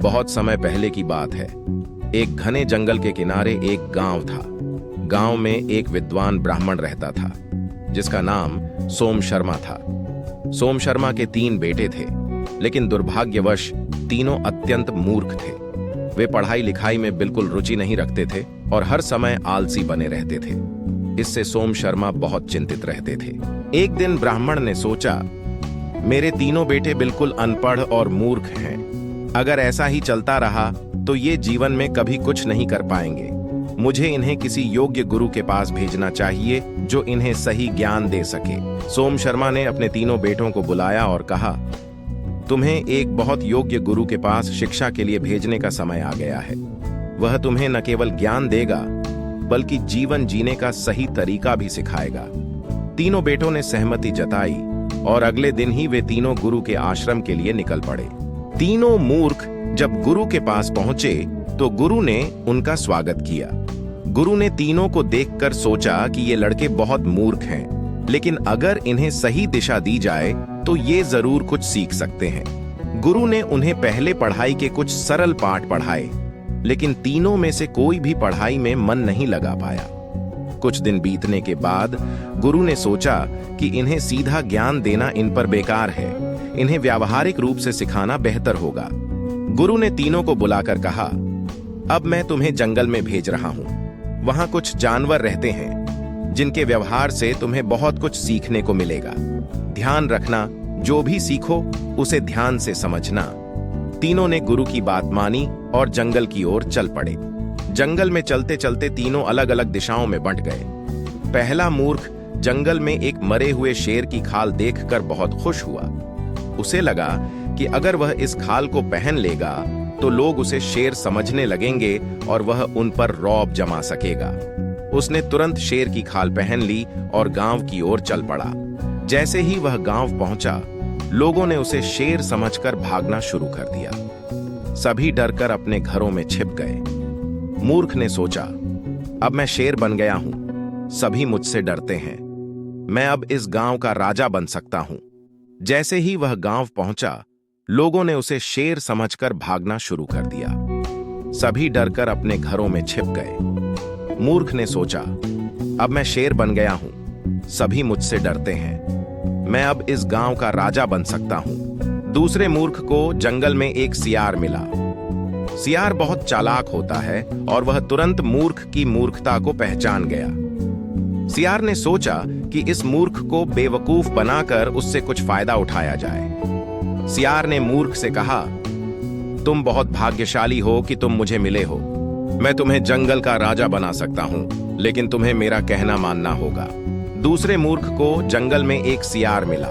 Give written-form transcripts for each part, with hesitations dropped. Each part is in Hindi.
बहुत समय पहले की बात है। एक घने जंगल के किनारे एक गांव था। गांव में एक विद्वान ब्राह्मण रहता था जिसका नाम सोम शर्मा था। सोम शर्मा के 3 बेटे थे, लेकिन दुर्भाग्यवश तीनों अत्यंत मूर्ख थे। वे पढ़ाई लिखाई में बिल्कुल रुचि नहीं रखते थे और हर समय आलसी बने रहते थे। इससे सोम शर्मा बहुत चिंतित रहते थे। एक दिन ब्राह्मण ने सोचा, मेरे तीनों बेटे बिल्कुल अनपढ़ और मूर्ख हैं। अगर ऐसा ही चलता रहा तो ये जीवन में कभी कुछ नहीं कर पाएंगे। मुझे इन्हें किसी योग्य गुरु के पास भेजना चाहिए जो इन्हें सही ज्ञान दे सके। सोम शर्मा ने अपने तीनों बेटों को बुलाया और कहा, तुम्हें एक बहुत योग्य गुरु के पास शिक्षा के लिए भेजने का समय आ गया है। वह तुम्हें न केवल ज्ञान देगा बल्कि जीवन जीने का सही तरीका भी सिखाएगा। तीनों बेटों ने सहमति जताई और अगले दिन ही वे तीनों गुरु के आश्रम के लिए निकल पड़े। तीनों मूर्ख जब गुरु के पास पहुंचे तो गुरु ने उनका स्वागत किया। गुरु ने तीनों को देखकर सोचा कि ये लड़के बहुत मूर्ख हैं, लेकिन अगर इन्हें सही दिशा दी जाए तो ये जरूर कुछ सीख सकते हैं। गुरु ने उन्हें पहले पढ़ाई के कुछ सरल पाठ पढ़ाए, लेकिन तीनों में से कोई भी पढ़ाई में मन नहीं लगा पाया। कुछ दिन बीतने के बाद गुरु ने सोचा कि इन्हें सीधा ज्ञान देना इन पर बेकार है। इन्हें व्यावहारिक रूप से सिखाना बेहतर होगा। गुरु ने तीनों को बुलाकर कहा, अब मैं तुम्हें जंगल में भेज रहा हूं। वहां कुछ जानवर रहते हैं जिनके व्यवहार से तुम्हें बहुत कुछ सीखने को मिलेगा। ध्यान रखना, जो भी सीखो उसे ध्यान से समझना। तीनों ने गुरु की बात मानी और जंगल की ओर चल पड़े। जंगल में चलते चलते तीनों अलग अलग दिशाओं में बंट गए। पहला मूर्ख जंगल में एक मरे हुए शेर की खाल देखकर बहुत खुश हुआ। उसे लगा कि अगर वह इस खाल को पहन लेगा तो लोग उसे शेर समझने लगेंगे और वह उन पर रौब जमा सकेगा। उसने तुरंत शेर की खाल पहन ली और गांव की ओर चल पड़ा। जैसे ही वह गांव पहुंचा, लोगों ने उसे शेर समझकर भागना शुरू कर दिया। सभी डरकर अपने घरों में छिप गए। मूर्ख ने सोचा, अब मैं शेर बन गया हूं, सभी मुझसे डरते हैं। मैं अब इस गांव का राजा बन सकता हूं। जैसे ही वह गांव पहुंचा, लोगों ने उसे शेर समझकर भागना शुरू कर दिया। सभी डरकर अपने घरों में छिप गए। मूर्ख ने सोचा, अब मैं शेर बन गया हूं, सभी मुझसे डरते हैं। मैं अब इस गांव का राजा बन सकता हूं। दूसरे मूर्ख को जंगल में एक सियार मिला। सियार बहुत चालाक होता है और वह तुरंत मूर्ख की मूर्खता को पहचान गया। सियार ने सोचा कि इस मूर्ख को बेवकूफ बनाकर उससे कुछ फायदा उठाया जाए। सियार ने मूर्ख से कहा, तुम बहुत भाग्यशाली हो कि तुम मुझे मिले हो। मैं तुम्हें जंगल का राजा बना सकता हूं, लेकिन तुम्हें मेरा कहना मानना होगा। दूसरे मूर्ख को जंगल में एक सियार मिला।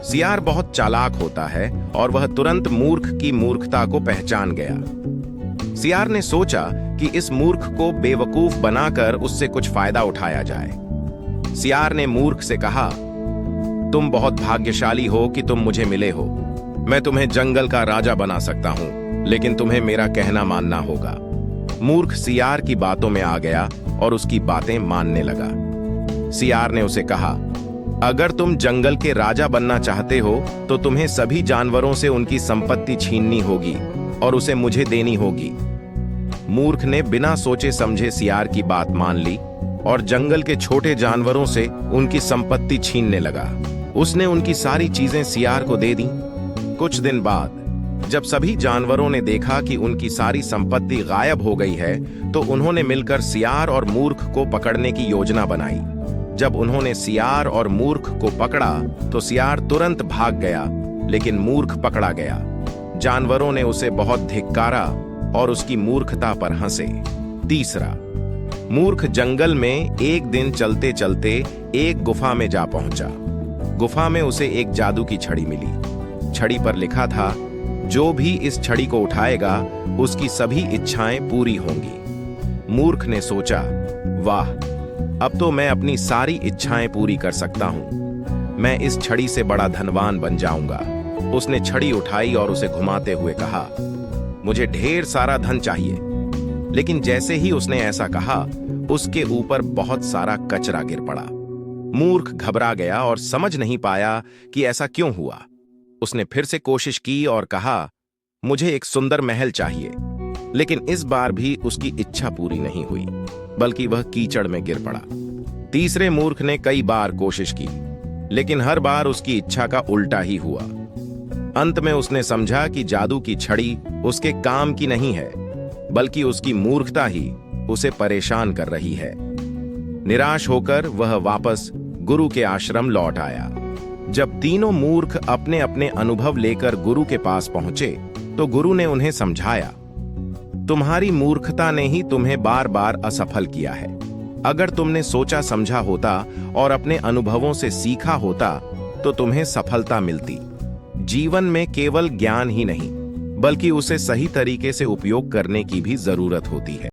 सियार बहुत चालाक होता है और वह तुरंत मूर्ख की मूर्खता को पहचान गया। सियार ने सोचा कि इस मूर्ख को बेवकूफ बनाकर उससे कुछ फायदा उठाया जाए। सियार ने मूर्ख से कहा, तुम बहुत भाग्यशाली हो कि तुम मुझे मिले हो। मैं तुम्हें जंगल का राजा बना सकता हूं, लेकिन तुम्हें मेरा कहना मानना होगा। मूर्ख सियार की बातों में आ गया और उसकी बातें मानने लगा। सियार ने उसे कहा, अगर तुम जंगल के राजा बनना चाहते हो तो तुम्हें सभी जानवरों से उनकी संपत्ति छीननी होगी और उसे मुझे देनी होगी। मूर्ख ने बिना सोचे समझे सियार की बात मान ली और जंगल के छोटे जानवरों से उनकी संपत्ति छीनने लगा। उसने उनकी सारी चीजें सियार को दे दी। कुछ दिन बाद जब सभी जानवरों ने देखा कि उनकी सारी संपत्ति गायब हो गई है, तो उन्होंने मिलकर सियार और मूर्ख को पकड़ने की योजना बनाई। जब उन्होंने सियार और मूर्ख को पकड़ा तो सियार तुरंत भाग गया, लेकिन मूर्ख पकड़ा गया। जानवरों ने उसे बहुत धिक्कारा और उसकी मूर्खता पर हंसे। तीसरा, मूर्ख जंगल में एक दिन चलते चलते एक गुफा में जा पहुंचा। गुफा में उसे एक जादू की छड़ी मिली। छड़ी पर लिखा था, जो भी इस छड़ी को उठाएगा उसकी सभी इच्छाएं पूरी होंगी। मूर्ख ने सोचा, वाह, अब तो मैं अपनी सारी इच्छाएं पूरी कर सकता हूं। मैं इस छड़ी से बड़ा धनवान बन जाऊंगा। उसने छड़ी उठाई और उसे घुमाते हुए कहा, मुझे ढेर सारा धन चाहिए। लेकिन जैसे ही उसने ऐसा कहा, उसके ऊपर बहुत सारा कचरा गिर पड़ा। मूर्ख घबरा गया और समझ नहीं पाया कि ऐसा क्यों हुआ। उसने फिर से कोशिश की और कहा, मुझे एक सुंदर महल चाहिए। लेकिन इस बार भी उसकी इच्छा पूरी नहीं हुई, बल्कि वह कीचड़ में गिर पड़ा। तीसरे मूर्ख ने कई बार कोशिश की, लेकिन हर बार उसकी इच्छा का उल्टा ही हुआ। अंत में उसने समझा कि जादू की छड़ी उसके काम की नहीं है, बल्कि उसकी मूर्खता ही उसे परेशान कर रही है। निराश होकर वह वापस गुरु के आश्रम लौट आया। जब तीनों मूर्ख अपने अपने अनुभव लेकर गुरु के पास पहुंचे, तो गुरु ने उन्हें समझाया, तुम्हारी मूर्खता ने ही तुम्हें बार बार असफल किया है। अगर तुमने सोचा समझा होता और अपने अनुभवों से सीखा होता, तो तुम्हें सफलता मिलती। जीवन में केवल ज्ञान ही नहीं, बल्कि उसे सही तरीके से उपयोग करने की भी जरूरत होती है।